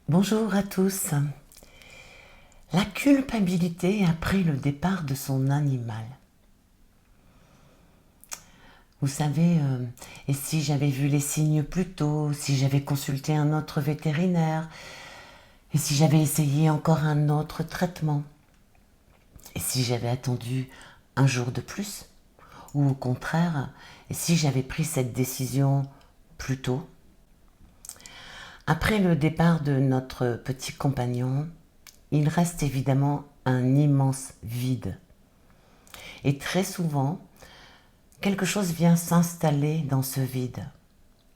Bonjour à tous. La culpabilité après le départ de son animal. Vous savez, et si j'avais vu les signes plus tôt, si j'avais consulté un autre vétérinaire, et si j'avais essayé encore un autre traitement, et si j'avais attendu un jour de plus, ou au contraire, et si j'avais pris cette décision plus tôt. Après le départ de notre petit compagnon, il reste évidemment un immense vide. Et très souvent, quelque chose vient s'installer dans ce vide,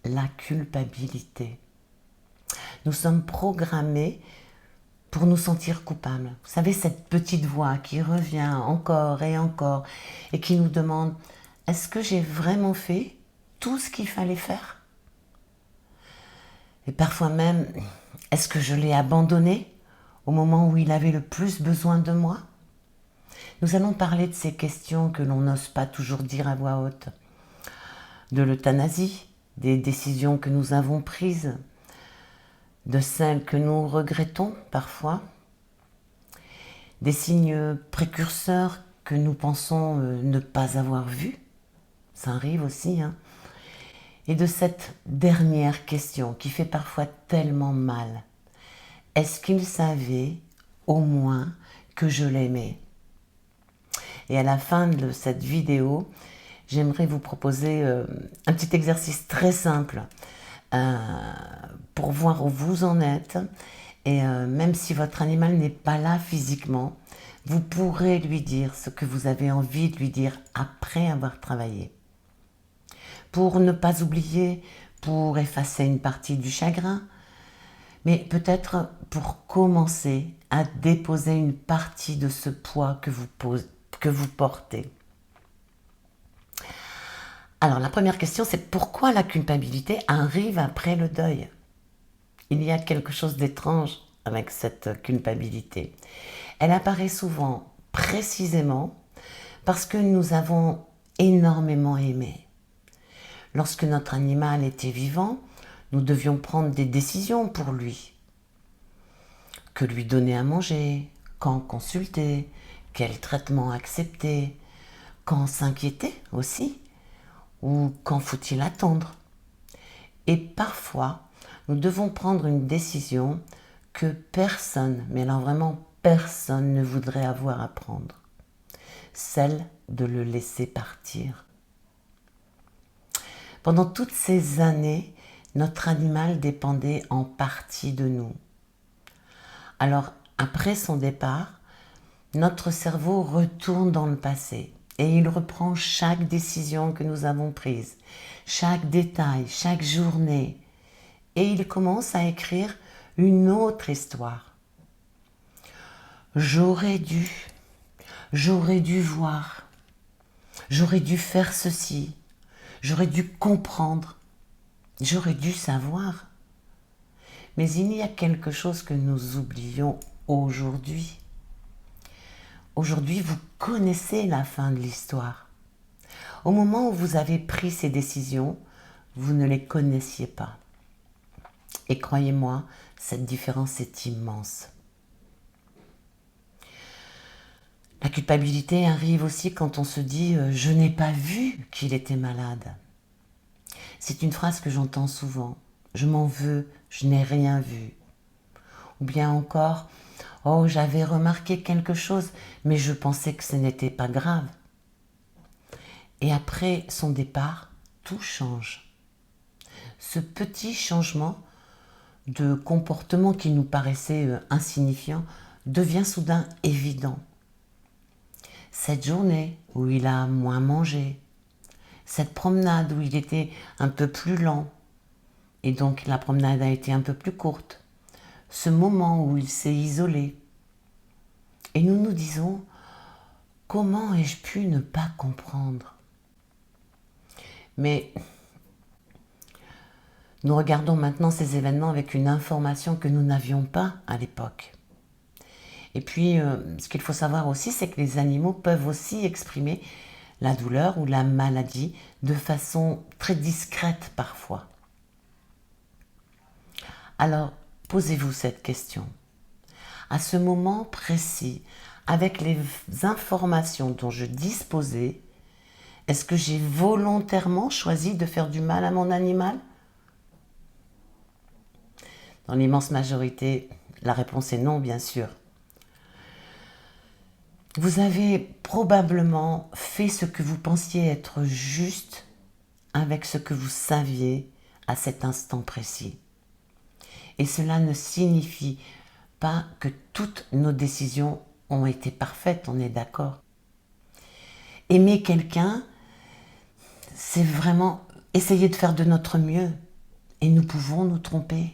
la culpabilité. Nous sommes programmés pour nous sentir coupables. Vous savez, cette petite voix qui revient encore et qui nous demande « Est-ce que j'ai vraiment fait tout ce qu'il fallait faire ?» Et parfois même « Est-ce que je l'ai abandonné au moment où il avait le plus besoin de moi ?» Nous allons parler de ces questions que l'on n'ose pas toujours dire à voix haute, de l'euthanasie, des décisions que nous avons prises, de celles que nous regrettons parfois, des signes précurseurs que nous pensons ne pas avoir vus, ça arrive aussi, hein, et de cette dernière question qui fait parfois tellement mal. Est-ce qu'il savait au moins que je l'aimais ? Et à la fin de cette vidéo, j'aimerais vous proposer un petit exercice très simple pour voir où vous en êtes. Et même si votre animal n'est pas là physiquement, vous pourrez lui dire ce que vous avez envie de lui dire après avoir travaillé. Pour ne pas oublier, pour effacer une partie du chagrin, mais peut-être pour commencer à déposer une partie de ce poids que vous portez. Alors la première question, c'est pourquoi la culpabilité arrive après le deuil ? Il y a quelque chose d'étrange avec cette culpabilité. Elle apparaît souvent précisément parce que nous avons énormément aimé. Lorsque notre animal était vivant, nous devions prendre des décisions pour lui. Que lui donner à manger, quand consulter, quel traitement accepter, quand s'inquiéter aussi, ou quand faut-il attendre. Et parfois, nous devons prendre une décision que personne, mais alors vraiment personne ne voudrait avoir à prendre. Celle de le laisser partir. Pendant toutes ces années, notre animal dépendait en partie de nous. Alors, après son départ, notre cerveau retourne dans le passé et il reprend chaque décision que nous avons prise, chaque détail, chaque journée, et il commence à écrire une autre histoire. J'aurais dû voir, j'aurais dû faire ceci, j'aurais dû comprendre, j'aurais dû savoir. Mais il y a quelque chose que nous oublions aujourd'hui. Aujourd'hui, vous connaissez la fin de l'histoire. Au moment où vous avez pris ces décisions, vous ne les connaissiez pas. Et croyez-moi, cette différence est immense. La culpabilité arrive aussi quand on se dit « je n'ai pas vu qu'il était malade ». C'est une phrase que j'entends souvent. « Je m'en veux, je n'ai rien vu ». Ou bien encore « oh, j'avais remarqué quelque chose, mais je pensais que ce n'était pas grave ». Et après son départ, tout change. Ce petit changement de comportement qui nous paraissait insignifiant devient soudain évident. Cette journée où il a moins mangé, cette promenade où il était un peu plus lent, et donc la promenade a été un peu plus courte, ce moment où il s'est isolé. Et nous nous disons, comment ai-je pu ne pas comprendre ? Mais nous regardons maintenant ces événements avec une information que nous n'avions pas à l'époque. Et puis, ce qu'il faut savoir aussi, c'est que les animaux peuvent aussi exprimer la douleur ou la maladie de façon très discrète parfois. Alors, posez-vous cette question. À ce moment précis, avec les informations dont je disposais, est-ce que j'ai volontairement choisi de faire du mal à mon animal? Dans l'immense majorité, la réponse est non, bien sûr. Vous avez probablement fait ce que vous pensiez être juste avec ce que vous saviez à cet instant précis. Et cela ne signifie pas que toutes nos décisions ont été parfaites, on est d'accord. Aimer quelqu'un, c'est vraiment essayer de faire de notre mieux. Et nous pouvons nous tromper,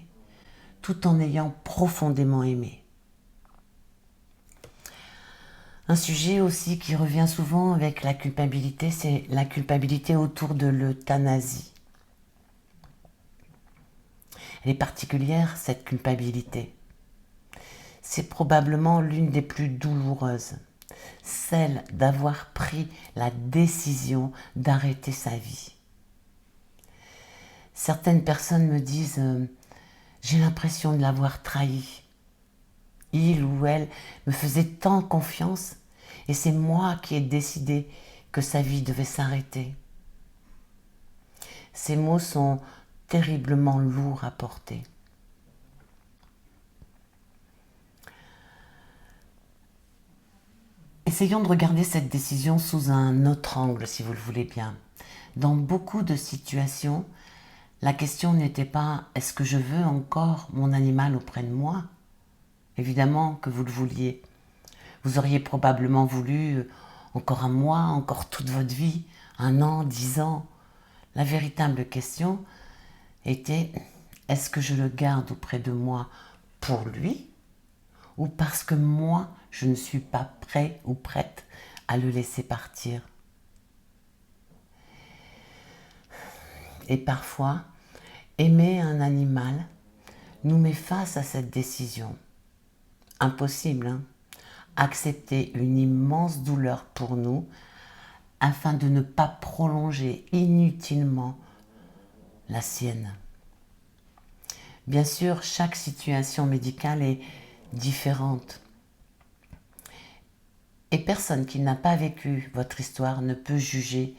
tout en ayant profondément aimé. Un sujet aussi qui revient souvent avec la culpabilité, c'est la culpabilité autour de l'euthanasie. Elle est particulière, cette culpabilité. C'est probablement l'une des plus douloureuses, celle d'avoir pris la décision d'arrêter sa vie. Certaines personnes me disent j'ai l'impression de l'avoir trahi. Il ou elle me faisait tant confiance et c'est moi qui ai décidé que sa vie devait s'arrêter. Ces mots sont terriblement lourds à porter. Essayons de regarder cette décision sous un autre angle, si vous le voulez bien. Dans beaucoup de situations, la question n'était pas « est-ce que je veux encore mon animal auprès de moi ?» Évidemment que vous le vouliez. Vous auriez probablement voulu encore un mois, encore toute votre vie, 1 an, 10 ans. La véritable question était « est-ce que je le garde auprès de moi pour lui ou parce que moi, je ne suis pas prêt ou prête à le laisser partir ?» Et parfois, aimer un animal nous met face à cette décision. Impossible, hein? Accepter une immense douleur pour nous afin de ne pas prolonger inutilement la sienne. Bien sûr, chaque situation médicale est différente. Et personne qui n'a pas vécu votre histoire ne peut juger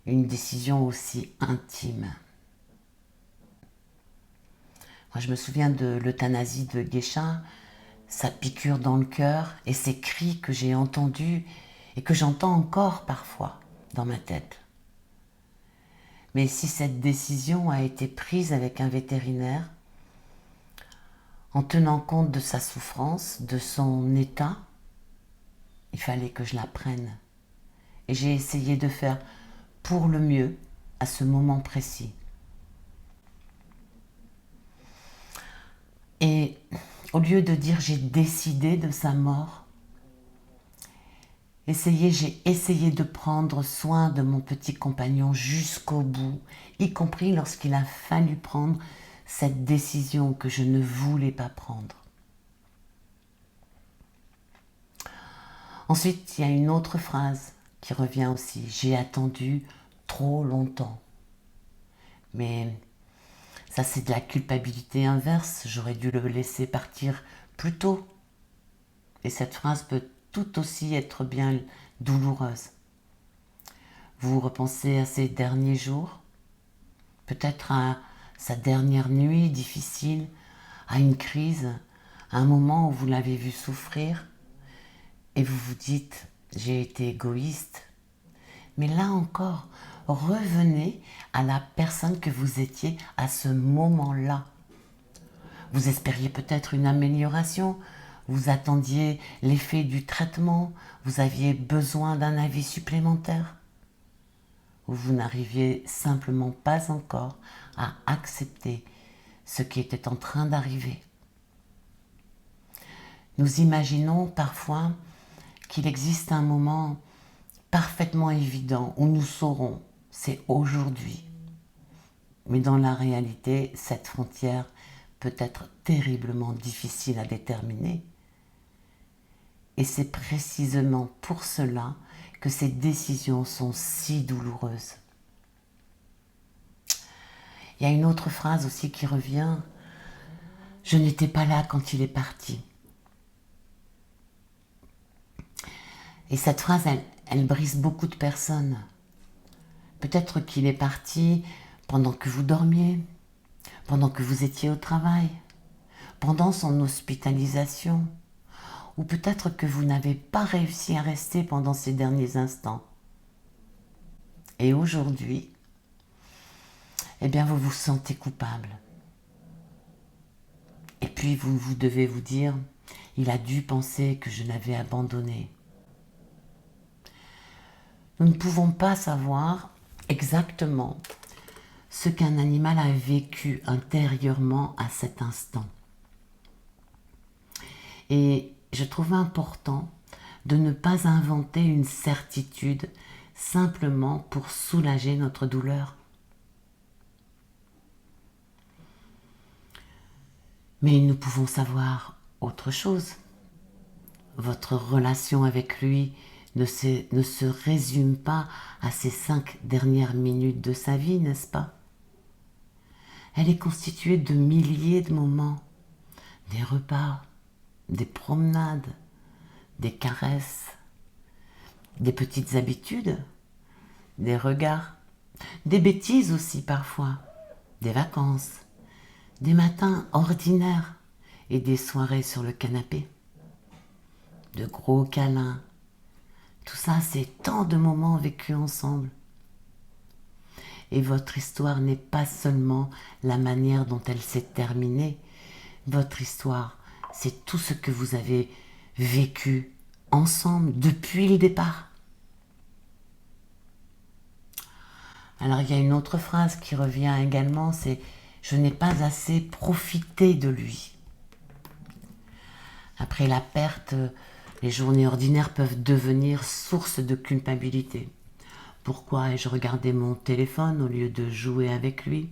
une décision aussi intime. Moi, je me souviens de l'euthanasie de Guéchin, sa piqûre dans le cœur et ces cris que j'ai entendus et que j'entends encore parfois dans ma tête. Mais si cette décision a été prise avec un vétérinaire, en tenant compte de sa souffrance, de son état, il fallait que je la prenne. Et j'ai essayé de faire pour le mieux à ce moment précis. Et au lieu de dire j'ai décidé de sa mort, j'ai essayé de prendre soin de mon petit compagnon jusqu'au bout, y compris lorsqu'il a fallu prendre cette décision que je ne voulais pas prendre. Ensuite, il y a une autre phrase qui revient aussi. J'ai attendu trop longtemps. Mais ça, c'est de la culpabilité inverse. J'aurais dû le laisser partir plus tôt. Et cette phrase peut tout aussi être bien douloureuse. Vous repensez à ces derniers jours, peut-être à sa dernière nuit difficile, à une crise, à un moment où vous l'avez vu souffrir, et vous vous dites « j'ai été égoïste ». Mais là encore, revenez à la personne que vous étiez à ce moment-là. Vous espériez peut-être une amélioration, vous attendiez l'effet du traitement, vous aviez besoin d'un avis supplémentaire. Ou vous n'arriviez simplement pas encore à accepter ce qui était en train d'arriver. Nous imaginons parfois qu'il existe un moment parfaitement évident où nous saurons, c'est aujourd'hui. Mais dans la réalité, cette frontière peut être terriblement difficile à déterminer. Et c'est précisément pour cela que ces décisions sont si douloureuses. Il y a une autre phrase aussi qui revient. Je n'étais pas là quand il est parti. Et cette phrase, elle brise beaucoup de personnes. Peut-être qu'il est parti pendant que vous dormiez, pendant que vous étiez au travail, pendant son hospitalisation, ou peut-être que vous n'avez pas réussi à rester pendant ces derniers instants. Et aujourd'hui, eh bien vous vous sentez coupable. Et puis vous devez vous dire, il a dû penser que je l'avais abandonné. Nous ne pouvons pas savoir exactement ce qu'un animal a vécu intérieurement à cet instant. Et je trouve important de ne pas inventer une certitude simplement pour soulager notre douleur. Mais nous pouvons savoir autre chose. Votre relation avec lui ne se résume pas à ces 5 dernières minutes de sa vie, n'est-ce pas? Elle est constituée de milliers de moments, des repas, des promenades, des caresses, des petites habitudes, des regards, des bêtises aussi parfois, des vacances, des matins ordinaires et des soirées sur le canapé, de gros câlins. Tout ça, c'est tant de moments vécus ensemble. Et votre histoire n'est pas seulement la manière dont elle s'est terminée. Votre histoire, c'est tout ce que vous avez vécu ensemble depuis le départ. Alors il y a une autre phrase qui revient également, c'est « Je n'ai pas assez profité de lui ». Après la perte, les journées ordinaires peuvent devenir source de culpabilité. Pourquoi ai-je regardé mon téléphone au lieu de jouer avec lui?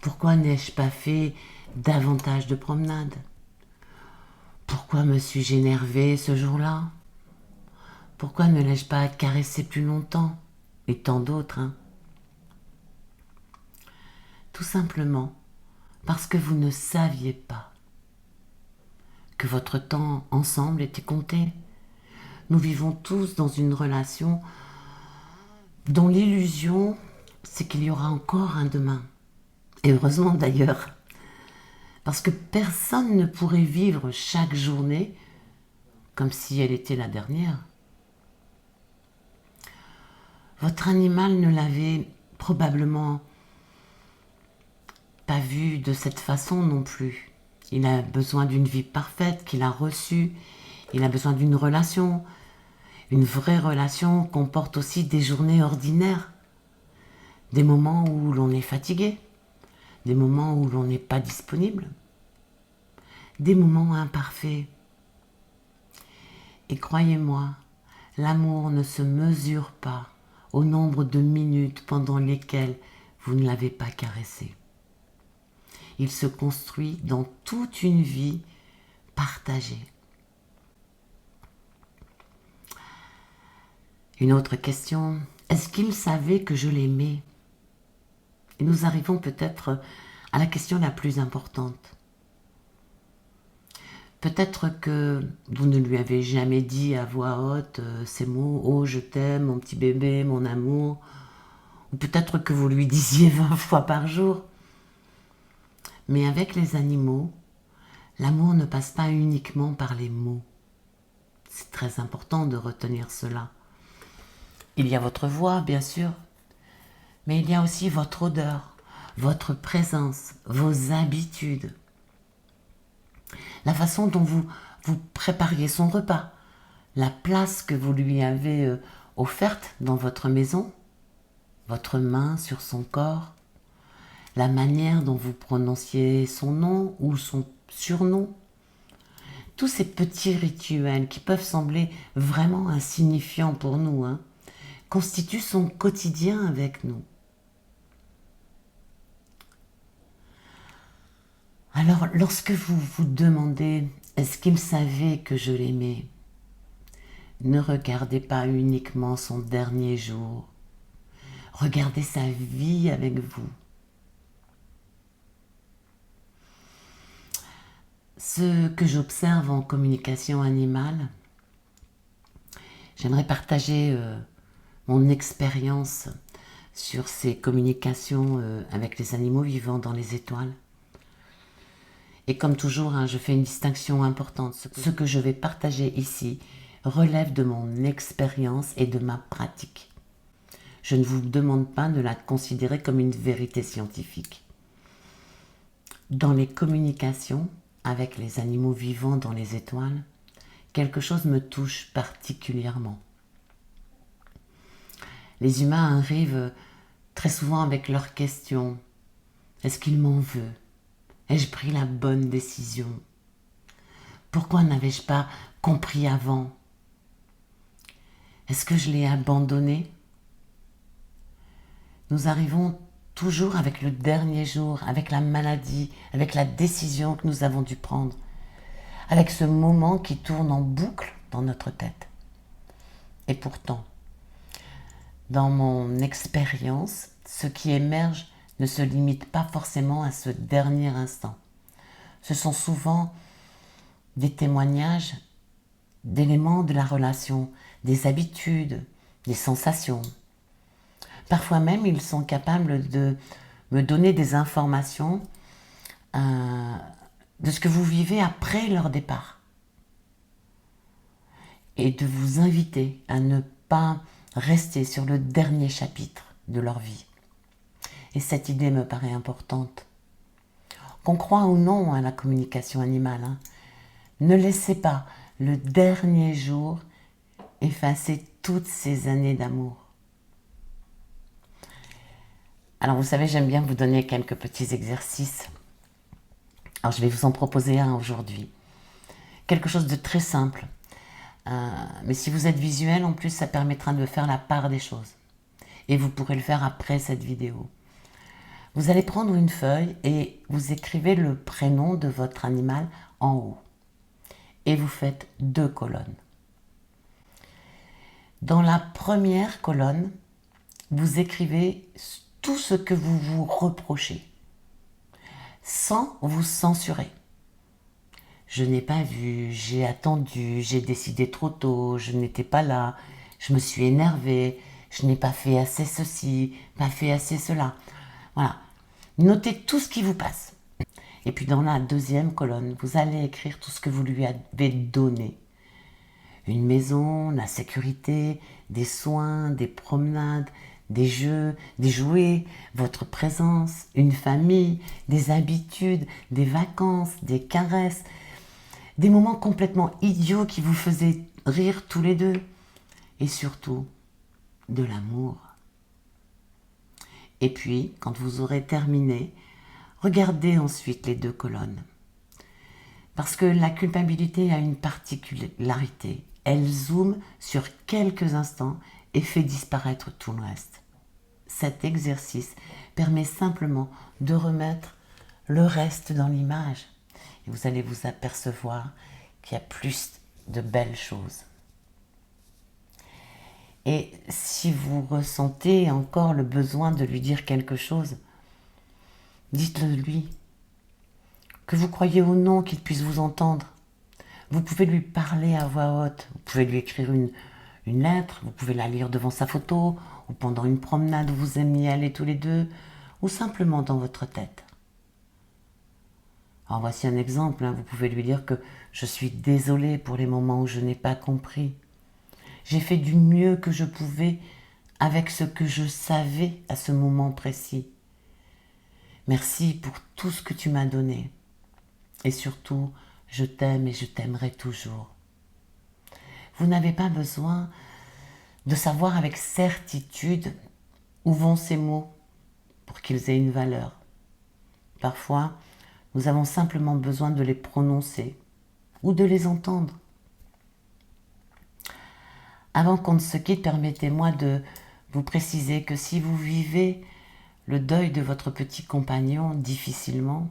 Pourquoi n'ai-je pas fait davantage de promenades? Pourquoi me suis-je énervée ce jour-là? Pourquoi ne l'ai-je pas caressé plus longtemps? Et tant d'autres, hein. Tout simplement parce que vous ne saviez pas que votre temps ensemble était compté. Nous vivons tous dans une relation dont l'illusion, c'est qu'il y aura encore un demain. Et heureusement d'ailleurs, parce que personne ne pourrait vivre chaque journée comme si elle était la dernière. Votre animal ne l'avait probablement pas vu de cette façon non plus. Il a besoin d'une vie parfaite qu'il a reçue. Il a besoin d'une relation. Une vraie relation comporte aussi des journées ordinaires. Des moments où l'on est fatigué. Des moments où l'on n'est pas disponible. Des moments imparfaits. Et croyez-moi, l'amour ne se mesure pas au nombre de minutes pendant lesquelles vous ne l'avez pas caressé. Il se construit dans toute une vie partagée. Une autre question, est-ce qu'il savait que je l'aimais? Et nous arrivons peut-être à la question la plus importante. Peut-être que vous ne lui avez jamais dit à voix haute ces mots « Oh, je t'aime, mon petit bébé, mon amour ». Ou peut-être que vous lui disiez 20 fois par jour. Mais avec les animaux, l'amour ne passe pas uniquement par les mots. C'est très important de retenir cela. Il y a votre voix, bien sûr, mais il y a aussi votre odeur, votre présence, vos habitudes. La façon dont vous prépariez son repas, la place que vous lui avez offerte dans votre maison, votre main sur son corps, la manière dont vous prononciez son nom ou son surnom. Tous ces petits rituels qui peuvent sembler vraiment insignifiants pour nous, constituent son quotidien avec nous. Alors, lorsque vous vous demandez « Est-ce qu'il savait que je l'aimais ?» Ne regardez pas uniquement son dernier jour. Regardez sa vie avec vous. Ce que j'observe en communication animale, j'aimerais partager mon expérience sur ces communications avec les animaux vivants dans les étoiles. Et comme toujours, hein, je fais une distinction importante. Ce que je vais partager ici relève de mon expérience et de ma pratique. Je ne vous demande pas de la considérer comme une vérité scientifique. Dans les communications avec les animaux vivants dans les étoiles, quelque chose me touche particulièrement. Les humains arrivent très souvent avec leurs questions. Est-ce qu'il m'en veut? Ai-je pris la bonne décision? Pourquoi n'avais-je pas compris avant? Est-ce que je l'ai abandonné? Nous arrivons toujours avec le dernier jour, avec la maladie, avec la décision que nous avons dû prendre, avec ce moment qui tourne en boucle dans notre tête. Et pourtant, dans mon expérience, ce qui émerge ne se limite pas forcément à ce dernier instant. Ce sont souvent des témoignages d'éléments de la relation, des habitudes, des sensations. Parfois même, ils sont capables de me donner des informations de ce que vous vivez après leur départ. Et de vous inviter à ne pas rester sur le dernier chapitre de leur vie. Et cette idée me paraît importante. Qu'on croit ou non à la communication animale, hein, ne laissez pas le dernier jour effacer toutes ces années d'amour. Alors vous savez, j'aime bien vous donner quelques petits exercices. Alors je vais vous en proposer un aujourd'hui. Quelque chose de très simple. Mais si vous êtes visuel, en plus, ça permettra de faire la part des choses. Et vous pourrez le faire après cette vidéo. Vous allez prendre une feuille et vous écrivez le prénom de votre animal en haut. Et vous faites 2 colonnes. Dans la première colonne, vous écrivez tout ce que vous vous reprochez, sans vous censurer. Je n'ai pas vu, j'ai attendu, j'ai décidé trop tôt, je n'étais pas là, je me suis énervée, je n'ai pas fait assez ceci, pas fait assez cela. Voilà. Notez tout ce qui vous passe. Et puis dans la deuxième colonne, vous allez écrire tout ce que vous lui avez donné. Une maison, la sécurité, des soins, des promenades, des jeux, des jouets, votre présence, une famille, des habitudes, des vacances, des caresses, des moments complètement idiots qui vous faisaient rire tous les deux. Et surtout, de l'amour. Et puis, quand vous aurez terminé, regardez ensuite les 2 colonnes. Parce que la culpabilité a une particularité. Elle zoome sur quelques instants et fait disparaître tout le reste. Cet exercice permet simplement de remettre le reste dans l'image. Et vous allez vous apercevoir qu'il y a plus de belles choses. Et si vous ressentez encore le besoin de lui dire quelque chose, dites-le lui. Que vous croyez ou non qu'il puisse vous entendre. Vous pouvez lui parler à voix haute. Vous pouvez lui écrire une lettre. Vous pouvez la lire devant sa photo ou pendant une promenade où vous aimiez aller tous les deux ou simplement dans votre tête. Alors voici un exemple. Vous pouvez lui dire que je suis désolée pour les moments où je n'ai pas compris. J'ai fait du mieux que je pouvais avec ce que je savais à ce moment précis. Merci pour tout ce que tu m'as donné. Et surtout, je t'aime et je t'aimerai toujours. Vous n'avez pas besoin de savoir avec certitude où vont ces mots pour qu'ils aient une valeur. Parfois, nous avons simplement besoin de les prononcer ou de les entendre. Avant qu'on ne se quitte, permettez-moi de vous préciser que si vous vivez le deuil de votre petit compagnon difficilement,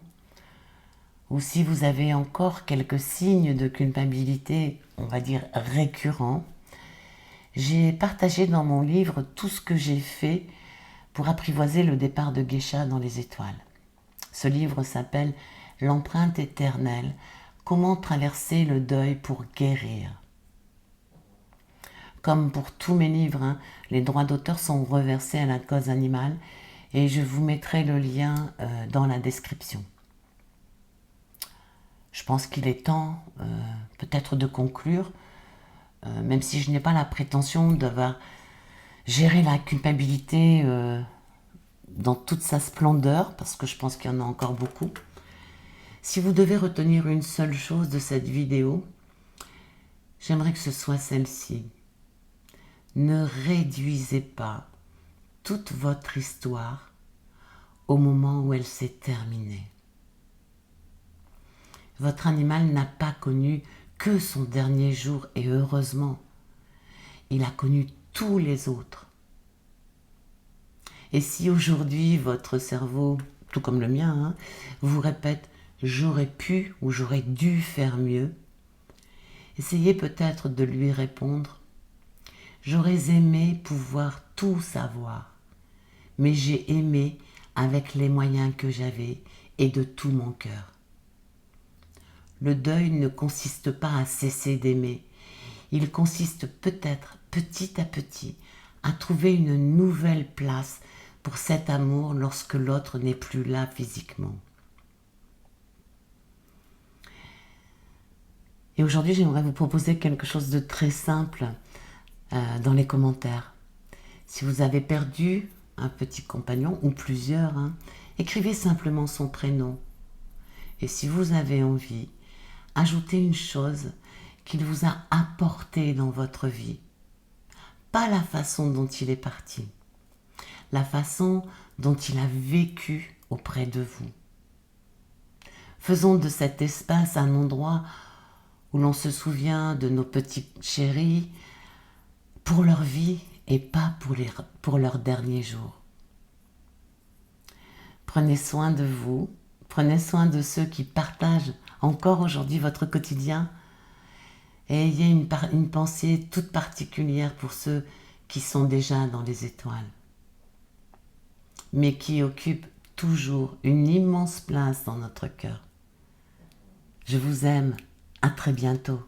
ou si vous avez encore quelques signes de culpabilité, on va dire récurrents, j'ai partagé dans mon livre tout ce que j'ai fait pour apprivoiser le départ de Geisha dans les étoiles. Ce livre s'appelle « L'empreinte éternelle », Comment traverser le deuil pour guérir? Comme pour tous mes livres, hein, les droits d'auteur sont reversés à la cause animale et je vous mettrai le lien dans la description. Je pense qu'il est temps peut-être de conclure, même si je n'ai pas la prétention d'avoir géré la culpabilité dans toute sa splendeur, parce que je pense qu'il y en a encore beaucoup. Si vous devez retenir une seule chose de cette vidéo, j'aimerais que ce soit celle-ci. Ne réduisez pas toute votre histoire au moment où elle s'est terminée. Votre animal n'a pas connu que son dernier jour, et heureusement, il a connu tous les autres. Et si aujourd'hui votre cerveau, tout comme le mien, hein, vous répète « j'aurais pu » ou « j'aurais dû faire mieux », essayez peut-être de lui répondre « j'aurais aimé pouvoir tout savoir, mais j'ai aimé avec les moyens que j'avais et de tout mon cœur. » Le deuil ne consiste pas à cesser d'aimer, il consiste peut-être petit à petit à trouver une nouvelle place pour cet amour lorsque l'autre n'est plus là physiquement. Et aujourd'hui, j'aimerais vous proposer quelque chose de très simple dans les commentaires. Si vous avez perdu un petit compagnon ou plusieurs, hein, écrivez simplement son prénom. Et si vous avez envie, ajoutez une chose qu'il vous a apporté dans votre vie. Pas la façon dont il est parti, la façon dont il a vécu auprès de vous. Faisons de cet espace un endroit où l'on se souvient de nos petits chéris pour leur vie et pas pour leurs derniers jours. Prenez soin de vous, prenez soin de ceux qui partagent encore aujourd'hui votre quotidien et ayez une pensée toute particulière pour ceux qui sont déjà dans les étoiles, mais qui occupent toujours une immense place dans notre cœur. Je vous aime, à très bientôt.